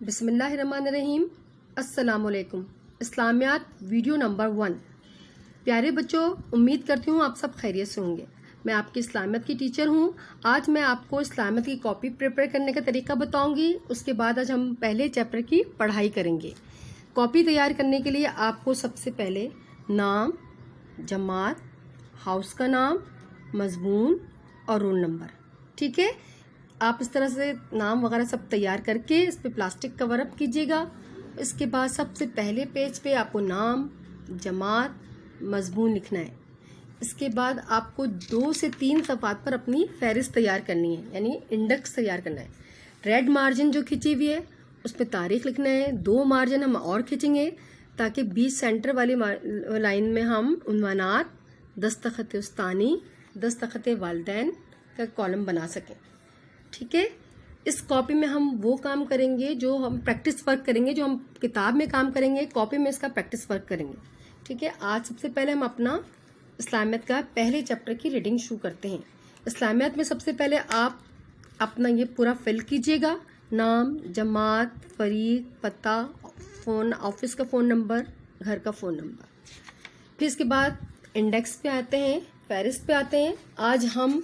بسم اللہ الرحمن الرحیم۔ السلام علیکم۔ اسلامیات ویڈیو نمبر 1۔ پیارے بچوں، امید کرتی ہوں آپ سب خیریت سے ہوں گے۔ میں آپ کی اسلامیات کی ٹیچر ہوں۔ آج میں آپ کو اسلامیات کی کاپی پریپیئر کرنے کا طریقہ بتاؤں گی۔ اس کے بعد آج ہم پہلے چیپٹر کی پڑھائی کریں گے۔ کاپی تیار کرنے کے لیے آپ کو سب سے پہلے نام، جماعت، ہاؤس کا نام، مضمون اور رول نمبر، ٹھیک ہے؟ آپ اس طرح سے نام وغیرہ سب تیار کر کے اس پہ پلاسٹک کور اپ کیجیے گا۔ اس کے بعد سب سے پہلے پیج پہ آپ کو نام، جماعت، مضمون لکھنا ہے۔ اس کے بعد آپ کو 2 سے 3 صفحات پر اپنی فہرست تیار کرنی ہے، یعنی انڈیکس تیار کرنا ہے۔ ریڈ مارجن جو کھینچی ہوئی ہے اس پہ تاریخ لکھنا ہے۔ 2 مارجن ہم اور کھینچیں گے تاکہ بیچ سینٹر والی لائن میں ہم عنوانات، دستخط استانی، دستخط والدین کا کالم بنا سکیں، ٹھیک ہے؟ اس کاپی میں ہم وہ کام کریں گے جو ہم پریکٹس ورک کریں گے، جو ہم کتاب میں کام کریں گے کاپی میں اس کا پریکٹس ورک کریں گے، ٹھیک ہے؟ آج سب سے پہلے ہم اپنا اسلامیات کا پہلے چیپٹر کی ریڈنگ شروع کرتے ہیں۔ اسلامیات میں سب سے پہلے آپ اپنا یہ پورا فل کیجیے گا، نام، جماعت، فریق، پتہ، فون، آفس کا فون نمبر، گھر کا فون نمبر۔ پھر اس کے بعد انڈیکس پہ آتے ہیں، فہرست پہ آتے ہیں۔ آج ہم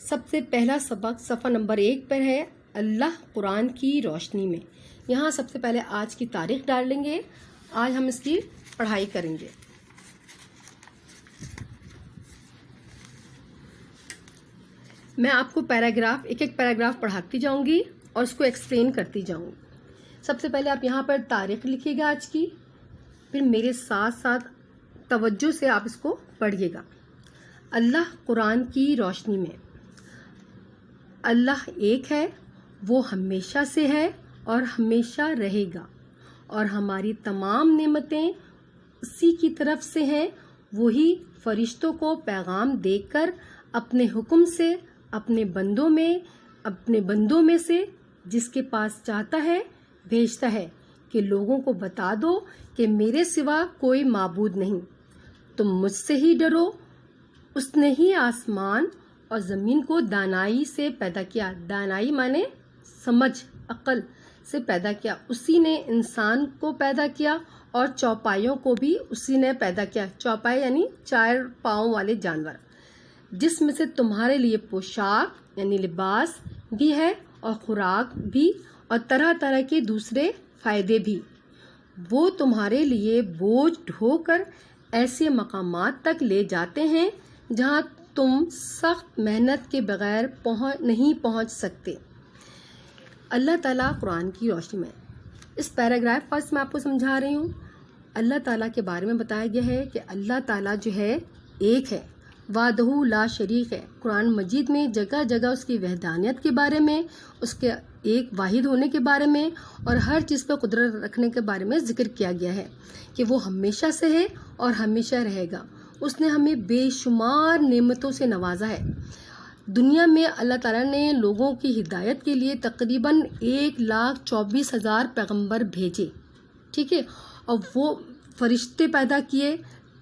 سب سے پہلا سبق صفحہ نمبر 1 پر ہے، اللہ قرآن کی روشنی میں۔ یہاں سب سے پہلے آج کی تاریخ ڈال لیں گے۔ آج ہم اس کی پڑھائی کریں گے۔ میں آپ کو پیراگراف ایک پیراگراف پڑھاتی جاؤں گی اور اس کو ایکسپلین کرتی جاؤں گی۔ سب سے پہلے آپ یہاں پر تاریخ لکھیے گا آج کی، پھر میرے ساتھ ساتھ توجہ سے آپ اس کو پڑھیے گا۔ اللہ قرآن کی روشنی میں۔ اللہ ایک ہے، وہ ہمیشہ سے ہے اور ہمیشہ رہے گا، اور ہماری تمام نعمتیں اسی کی طرف سے ہیں۔ وہی فرشتوں کو پیغام دے کر اپنے حکم سے اپنے بندوں میں سے جس کے پاس چاہتا ہے بھیجتا ہے کہ لوگوں کو بتا دو کہ میرے سوا کوئی معبود نہیں، تم مجھ سے ہی ڈرو۔ اس نے ہی آسمان اور زمین کو دانائی سے پیدا کیا۔ دانائی مانے سمجھ، عقل سے پیدا کیا۔ اسی نے انسان کو پیدا کیا اور چوپائیوں کو بھی اسی نے پیدا کیا۔ چوپائی یعنی 4 پاؤں والے جانور، جس میں سے تمہارے لیے پوشاک یعنی لباس بھی ہے اور خوراک بھی اور طرح طرح کے دوسرے فائدے بھی۔ وہ تمہارے لیے بوجھ ڈھو کر ایسے مقامات تک لے جاتے ہیں جہاں تم سخت محنت کے بغیر نہیں پہنچ سکتے۔ اللہ تعالیٰ قرآن کی روشنی میں۔ اس پیراگراف فرسٹ میں آپ کو سمجھا رہی ہوں۔ اللہ تعالیٰ کے بارے میں بتایا گیا ہے کہ اللہ تعالیٰ جو ہے ایک ہے، وحدہ لا شریک ہے۔ قرآن مجید میں جگہ جگہ اس کی وحدانیت کے بارے میں، اس کے ایک واحد ہونے کے بارے میں اور ہر چیز پہ قدرت رکھنے کے بارے میں ذکر کیا گیا ہے کہ وہ ہمیشہ سے ہے اور ہمیشہ رہے گا۔ اس نے ہمیں بے شمار نعمتوں سے نوازا ہے۔ دنیا میں اللہ تعالیٰ نے لوگوں کی ہدایت کے لیے تقریباً 1,24,000 پیغمبر بھیجے، ٹھیک ہے؟ اور وہ فرشتے پیدا کیے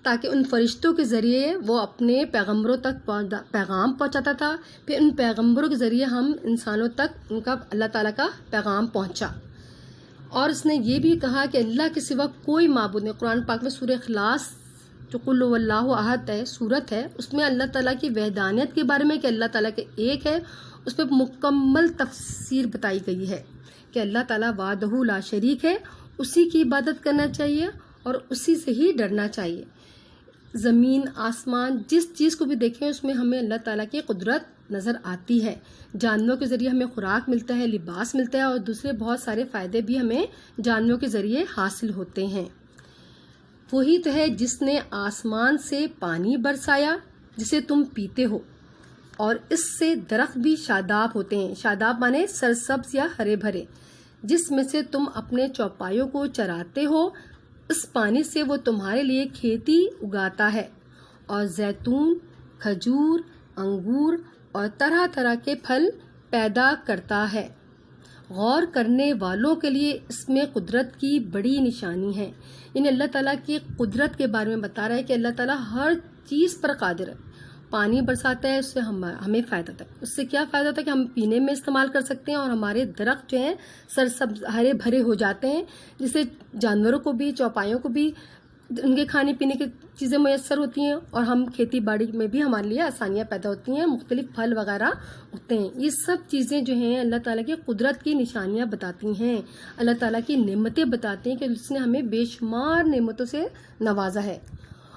تاکہ ان فرشتوں کے ذریعے وہ اپنے پیغمبروں تک پیغام پہنچاتا تھا۔ پھر ان پیغمبروں کے ذریعے ہم انسانوں تک ان کا اللہ تعالیٰ کا پیغام پہنچا۔ اور اس نے یہ بھی کہا کہ اللہ کے سوا کوئی معبود نہیں۔ قرآن پاک میں سورہ اخلاص جو قل هو اللہ احد ہے سورت ہے، اس میں اللہ تعالیٰ کی وحدانیت کے بارے میں کہ اللہ تعالیٰ کے ایک ہے، اس پہ مکمل تفسیر بتائی گئی ہے کہ اللہ تعالیٰ وحدہ لا شریک ہے، اسی کی عبادت کرنا چاہیے اور اسی سے ہی ڈرنا چاہیے۔ زمین، آسمان، جس چیز کو بھی دیکھیں اس میں ہمیں اللہ تعالیٰ کی قدرت نظر آتی ہے۔ جانوروں کے ذریعے ہمیں خوراک ملتا ہے، لباس ملتا ہے اور دوسرے بہت سارے فائدے بھی ہمیں جانوروں کے ذریعے حاصل ہوتے ہیں۔ وہی تو ہے جس نے آسمان سے پانی برسایا جسے تم پیتے ہو، اور اس سے درخت بھی شاداب ہوتے ہیں۔ شاداب مانے سرسبز یا ہرے بھرے، جس میں سے تم اپنے چوپایوں کو چراتے ہو۔ اس پانی سے وہ تمہارے لیے کھیتی اگاتا ہے اور زیتون، کھجور، انگور اور طرح طرح کے پھل پیدا کرتا ہے۔ غور کرنے والوں کے لیے اس میں قدرت کی بڑی نشانی ہے۔ یعنی اللہ تعالیٰ کی قدرت کے بارے میں بتا رہا ہے کہ اللہ تعالیٰ ہر چیز پر قادر ہے۔ پانی برساتا ہے اس سے ہمیں فائدہ ہوتا ہے. اس سے کیا فائدہ ہوتا ہے کہ ہم پینے میں استعمال کر سکتے ہیں اور ہمارے درخت جو ہیں سرسبز ہرے بھرے ہو جاتے ہیں، جس سے جانوروں کو بھی، چوپایوں کو بھی ان کے کھانے پینے کی چیزیں میسر ہوتی ہیں، اور ہم کھیتی باڑی میں بھی ہمارے لیے آسانیاں پیدا ہوتی ہیں، مختلف پھل وغیرہ ہوتے ہیں. یہ سب چیزیں جو ہیں اللہ تعالیٰ کی قدرت کی نشانیاں بتاتی ہیں، اللہ تعالیٰ کی نعمتیں بتاتی ہیں کہ اس نے ہمیں بے شمار نعمتوں سے نوازا ہے،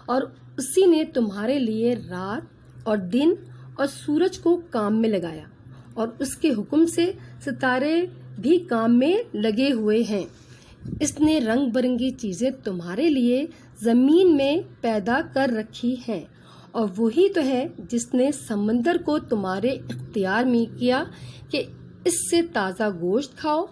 اور اسی نے تمہارے لیے رات اور دن اور سورج کو کام میں لگایا، اور اس کے حکم سے ستارے بھی کام میں لگے ہوئے ہیں. اس نے رنگ برنگی چیزیں تمہارے لیے زمین میں پیدا کر رکھی ہیں، اور وہی تو ہے جس نے سمندر کو تمہارے اختیار میں کیا کہ اس سے تازہ گوشت کھاؤ،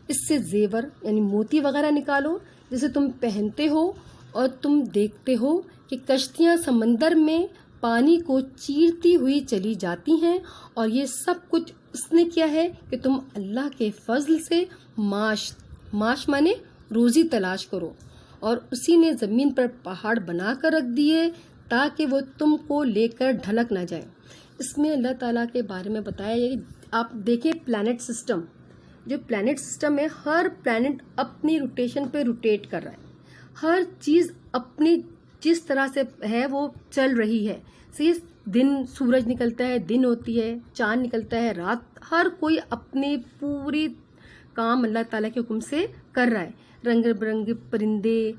اس سے زیور یعنی موتی وغیرہ نکالو جسے تم پہنتے ہو، اور تم دیکھتے ہو کہ کشتیاں سمندر میں پانی کو چیرتی ہوئی چلی جاتی ہیں، اور یہ سب کچھ اس نے کیا ہے کہ تم اللہ کے فضل سے معاش مانے روزی تلاش کرو. اور اسی نے زمین پر پہاڑ بنا کر رکھ دیے تاکہ وہ تم کو لے کر ڈھلک نہ جائے. اس میں اللہ تعالیٰ کے بارے میں بتایا ہے کہ آپ دیکھیں پلانٹ سسٹم، جو پلانٹ سسٹم ہے، ہر پلانٹ اپنی روٹیشن پہ روٹیٹ کر رہا ہے، ہر چیز اپنی جس طرح سے ہے وہ چل رہی ہے. دن سورج نکلتا ہے دن ہوتی ہے، چاند نکلتا ہے رات، ہر کوئی اپنے پوری کام اللہ تعالیٰ کے حکم سے کر رہا ہے. رنگ برنگے پرندے،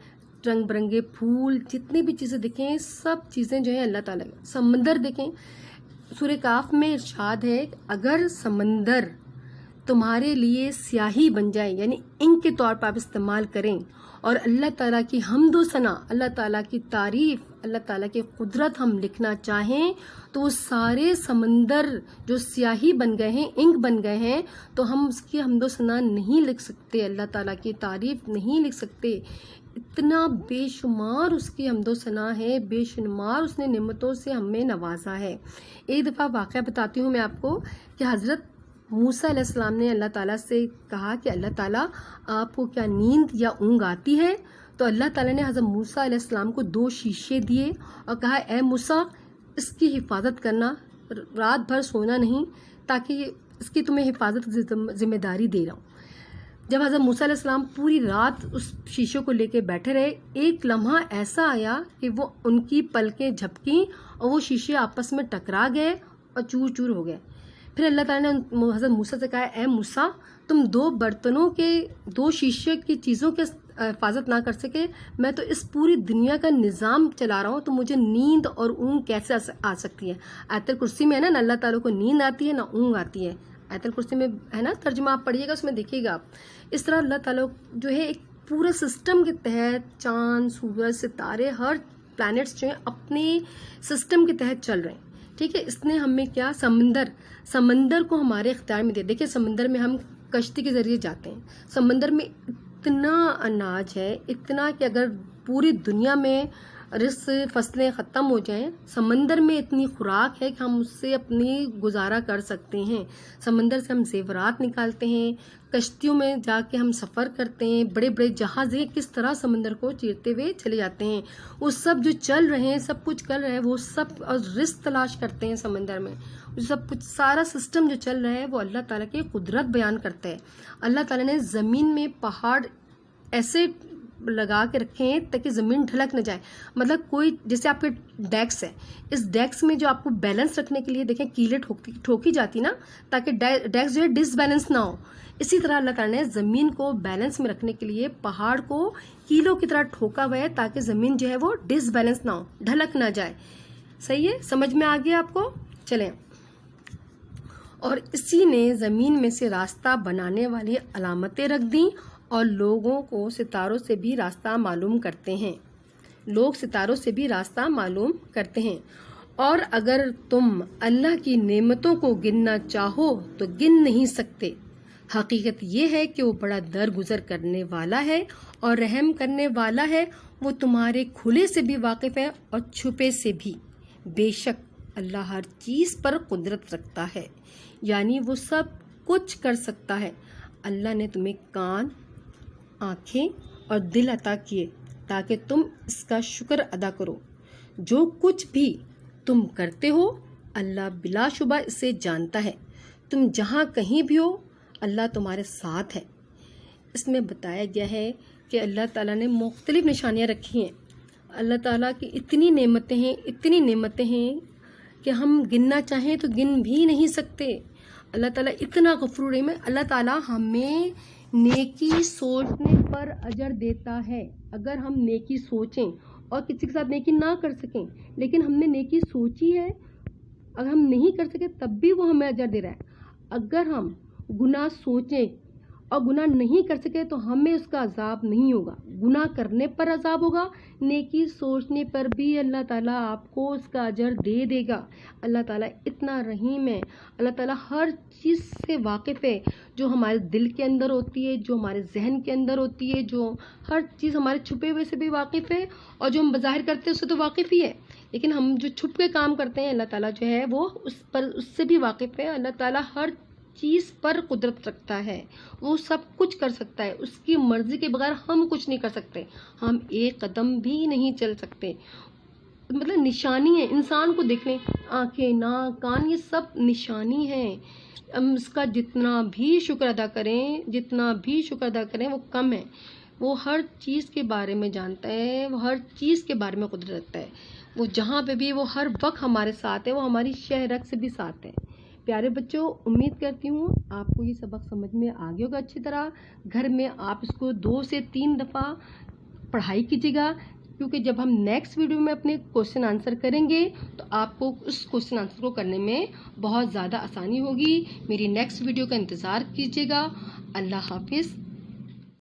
رنگ برنگے پھول، جتنی بھی چیزیں دیکھیں سب چیزیں جو ہیں اللہ تعالیٰ کی. سمندر دیکھیں، سورہ کاف میں ارشاد ہے اگر سمندر تمہارے لیے سیاہی بن جائے، یعنی انک کے طور پر آپ استعمال کریں، اور اللہ تعالیٰ کی حمد و ثنا، اللہ تعالیٰ کی تعریف، اللہ تعالیٰ کی قدرت ہم لکھنا چاہیں تو وہ سارے سمندر جو سیاہی بن گئے ہیں، انک بن گئے ہیں، تو ہم اس کی حمد و ثنا نہیں لکھ سکتے، اللہ تعالیٰ کی تعریف نہیں لکھ سکتے. اتنا بے شمار اس کی حمد و ثنا ہے، بے شمار اس نے نعمتوں سے ہمیں نوازا ہے. ایک دفعہ واقعہ بتاتی ہوں میں آپ کو کہ حضرت موسیٰ علیہ السلام نے اللہ تعالیٰ سے کہا کہ اللہ تعالیٰ آپ کو کیا نیند یا اونگ آتی ہے؟ تو اللہ تعالیٰ نے حضرت موسیٰ علیہ السلام کو 2 شیشے دیے اور کہا اے موسیٰ اس کی حفاظت کرنا، رات بھر سونا نہیں، تاکہ اس کی تمہیں حفاظت ذمہ داری دے رہا ہوں. جب حضرت موسیٰ علیہ السلام پوری رات اس شیشوں کو لے کے بیٹھے رہے، ایک لمحہ ایسا آیا کہ وہ ان کی پلکیں جھپکیں اور وہ شیشے آپس میں ٹکرا گئے اور چور چور ہو گئے. پھر اللہ تعالیٰ نے حضرت موسیٰ سے کہا اے موسیٰ تم 2 برتنوں کے 2 شیشے کی چیزوں کے حفاظت نہ کر سکے، میں تو اس پوری دنیا کا نظام چلا رہا ہوں، تو مجھے نیند اور اونگ کیسے آ سکتی ہے؟ آیت الکرسی میں ہے نا اللہ تعالیٰ کو نیند آتی ہے نہ اونگ آتی ہے، آیت الکرسی میں ہے نا ترجمہ، آپ پڑھیے گا اس میں دیکھیے گا آپ. اس طرح اللہ تعالیٰ جو ہے ایک پورے سسٹم کے تحت چاند سورج ستارے ہر پلانٹس جو ہیں اپنے سسٹم کے تحت چل رہے ہیں. ٹھیک ہے، اس نے ہمیں کیا سمندر کو ہمارے اختیار میں دیا. دیکھیں سمندر میں ہم کشتی کے ذریعے جاتے ہیں، سمندر میں اتنا اناج ہے، اتنا کہ اگر پوری دنیا میں رزق فصلیں ختم ہو جائیں، سمندر میں اتنی خوراک ہے کہ ہم اس سے اپنی گزارا کر سکتے ہیں. سمندر سے ہم زیورات نکالتے ہیں، کشتیوں میں جا کے ہم سفر کرتے ہیں، بڑے بڑے جہاز کس طرح سمندر کو چیرتے ہوئے چلے جاتے ہیں. وہ سب جو چل رہے ہیں، سب کچھ کر رہے ہیں، وہ سب اور رزق تلاش کرتے ہیں سمندر میں. سب کچھ سارا سسٹم جو چل رہا ہے وہ اللہ تعالیٰ کی قدرت بیان کرتا ہے. اللہ تعالیٰ نے زمین میں پہاڑ ایسے لگا کے رکھے ہیں تاکہ زمین ڈھلک نہ جائے. مطلب کوئی جیسے آپ کے ڈیکس ہے، اس ڈیکس میں جو آپ کو بیلنس رکھنے کے لیے دیکھیں کیلیں ٹھوکی جاتی نا، تاکہ ڈیکس جو ہے ڈس بیلنس نہ ہو. اسی طرح اللہ تعالیٰ نے زمین کو بیلنس میں رکھنے کے لیے پہاڑ کو کیلوں کی طرح ٹھوکا ہوا ہے تاکہ زمین جو ہے وہ ڈس بیلنس نہ ہو، ڈھلک نہ جائے. صحیح ہے، سمجھ میں آ گیا آپ کو؟ چلیں. اور اسی نے زمین میں سے راستہ بنانے والی علامتیں رکھ دیں اور لوگوں کو ستاروں سے بھی راستہ معلوم کرتے ہیں. لوگ ستاروں سے بھی راستہ معلوم کرتے ہیں. اور اگر تم اللہ کی نعمتوں کو گننا چاہو تو گن نہیں سکتے. حقیقت یہ ہے کہ وہ بڑا درگزر کرنے والا ہے اور رحم کرنے والا ہے. وہ تمہارے کھلے سے بھی واقف ہے اور چھپے سے بھی. بے شک اللہ ہر چیز پر قدرت رکھتا ہے، یعنی وہ سب کچھ کر سکتا ہے. اللہ نے تمہیں کان، آنکھیں اور دل عطا کیے تاکہ تم اس کا شکر ادا کرو. جو کچھ بھی تم کرتے ہو اللہ بلا شبہ اسے جانتا ہے. تم جہاں کہیں بھی ہو اللہ تمہارے ساتھ ہے. اس میں بتایا گیا ہے کہ اللہ تعالیٰ نے مختلف نشانیاں رکھی ہیں. اللہ تعالیٰ کی اتنی نعمتیں ہیں کہ ہم گننا چاہیں تو گن بھی نہیں سکتے. اللہ تعالیٰ اتنا غفور رحیم ہے. اللہ تعالیٰ ہمیں نیکی سوچنے پر اجر دیتا ہے. اگر ہم نیکی سوچیں اور کسی کے ساتھ نیکی نہ کر سکیں لیکن ہم نے نیکی سوچی ہے، اگر ہم نہیں کر سکے تب بھی وہ ہمیں اجر دے رہا ہے. اگر ہم گناہ سوچیں اور گناہ نہیں کر سکے تو ہمیں اس کا عذاب نہیں ہوگا. گناہ کرنے پر عذاب ہوگا، نیکی سوچنے پر بھی اللہ تعالیٰ آپ کو اس کا اجر دے دے گا. اللہ تعالیٰ اتنا رحیم ہے. اللہ تعالیٰ ہر چیز سے واقف ہے، جو ہمارے دل کے اندر ہوتی ہے، جو ہمارے ذہن کے اندر ہوتی ہے، جو ہر چیز ہمارے چھپے ہوئے سے بھی واقف ہے، اور جو ہم بظاہر کرتے ہیں اس سے تو واقف ہی ہے، لیکن ہم جو چھپ کے کام کرتے ہیں اللہ تعالیٰ جو ہے وہ اس سے بھی واقف ہے. اللہ تعالیٰ ہر چیز پر قدرت رکھتا ہے، وہ سب کچھ کر سکتا ہے. اس کی مرضی کے بغیر ہم کچھ نہیں کر سکتے، ہم ایک قدم بھی نہیں چل سکتے. مطلب نشانی ہے. انسان کو دیکھ لیں، آنکھیں، ناک، کان، یہ سب نشانی ہے. ہم اس کا جتنا بھی شکر ادا کریں وہ کم ہے. وہ ہر چیز کے بارے میں جانتا ہے، وہ ہر چیز کے بارے میں قدرت رکھتا ہے. وہ جہاں پہ بھی، وہ ہر وقت ہمارے ساتھ ہے، وہ ہماری شہرت سے بھی ساتھ ہے. پیارے بچوں، امید کرتی ہوں آپ کو یہ سبق سمجھ میں آ گیا ہوگا اچھی طرح. گھر میں آپ اس کو 2 سے 3 دفعہ پڑھائی کیجیے گا، کیونکہ جب ہم نیکسٹ ویڈیو میں اپنے کوشچن آنسر کریں گے تو آپ کو اس کوشچن آنسر کو کرنے میں بہت زیادہ آسانی ہوگی. میری نیکسٹ ویڈیو کا انتظار کیجیے گا. اللہ حافظ.